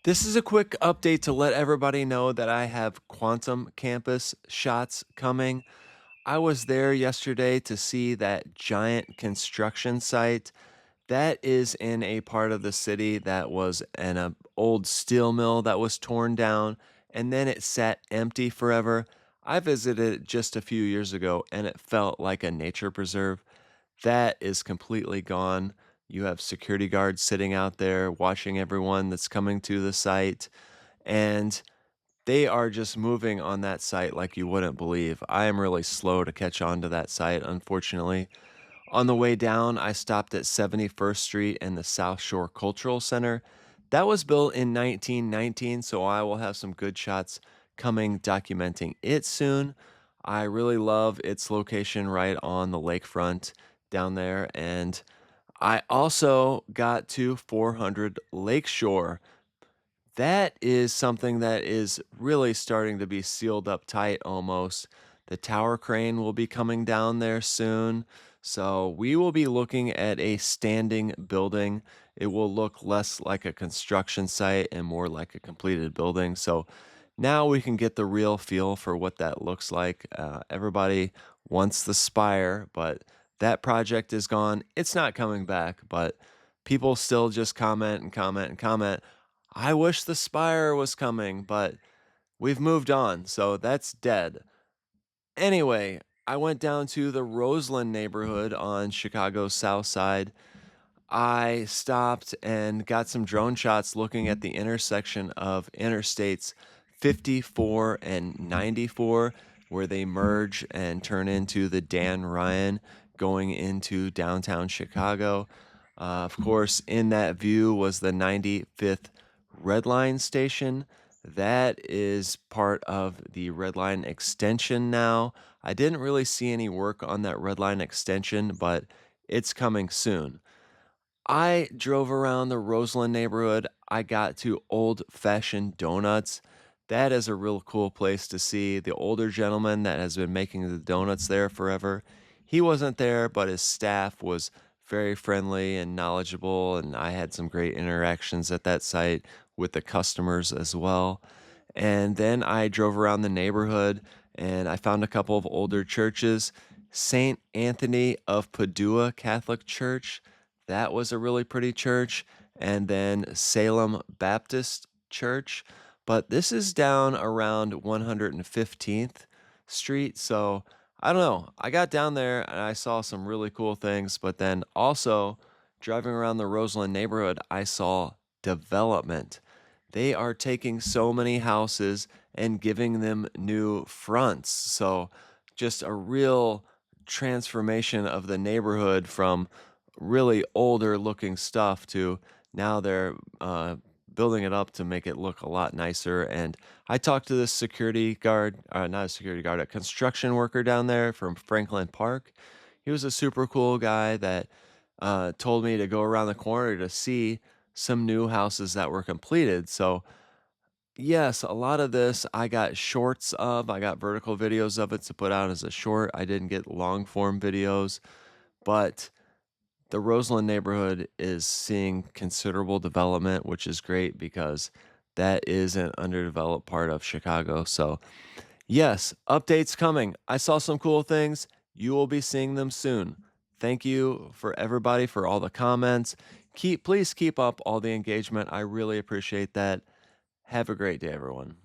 This is a quick update to let everybody know that I have Quantum Campus shots coming. I was there yesterday to see that giant construction site. That is in a part of the city that was an old steel mill that was torn down and then it sat empty forever. I visited it just a few years ago and it felt like a nature preserve. That is completely gone. You have security guards sitting out there watching everyone that's coming to the site, and they are just moving on that site like you wouldn't believe. I am really slow to catch on to that site, unfortunately. On the way down, I stopped at 71st Street and the South Shore Cultural Center. That was built in 1919, so I will have some good shots coming documenting it soon. I really love its location right on the lakefront down there. And I also got to 400 Lakeshore. That is something that is really starting to be sealed up tight almost. The tower crane will be coming down there soon. So we will be looking at a standing building. It will look less like a construction site and more like a completed building. So now we can get the real feel for what that looks like. Everybody wants the spire, but that project is gone. It's not coming back, but people still just comment and comment and comment. I wish the Spire was coming, but we've moved on, so that's dead. Anyway, I went down to the Roseland neighborhood on Chicago's south side. I stopped and got some drone shots looking at the intersection of interstates 54 and 94, where they merge and turn into the Dan Ryan going into downtown Chicago. Of course, in that view was the 95th Red Line station. That is part of the Red Line extension now. I didn't really see any work on that Red Line extension, but it's coming soon. I drove around the Roseland neighborhood. I got to Old Fashioned Donuts. That is a real cool place to see. The older gentleman that has been making the donuts there forever, he wasn't there, but his staff was very friendly and knowledgeable, and I had some great interactions at that site with the customers as well. And then I drove around the neighborhood and I found a couple of older churches. St. Anthony of Padua Catholic Church, that was a really pretty church. And then Salem Baptist Church. But this is down around 115th Street. So I don't know. I got down there and I saw some really cool things. But then also driving around the Roseland neighborhood, I saw development. They are taking so many houses and giving them new fronts. So just a real transformation of the neighborhood from really older looking stuff to now they're building it up to make it look a lot nicer. And I talked to this security guard, not a security guard, a construction worker down there from Franklin Park. He was a super cool guy that told me to go around the corner to see some new houses that were completed. So yes, a lot of this I got shorts of. I got vertical videos of it to put out as a short. I didn't get long form videos, but the Roseland neighborhood is seeing considerable development, which is great because that is an underdeveloped part of Chicago. So, yes, updates coming. I saw some cool things. You will be seeing them soon. Thank you for everybody for all the comments. Please keep up all the engagement. I really appreciate that. Have a great day, everyone.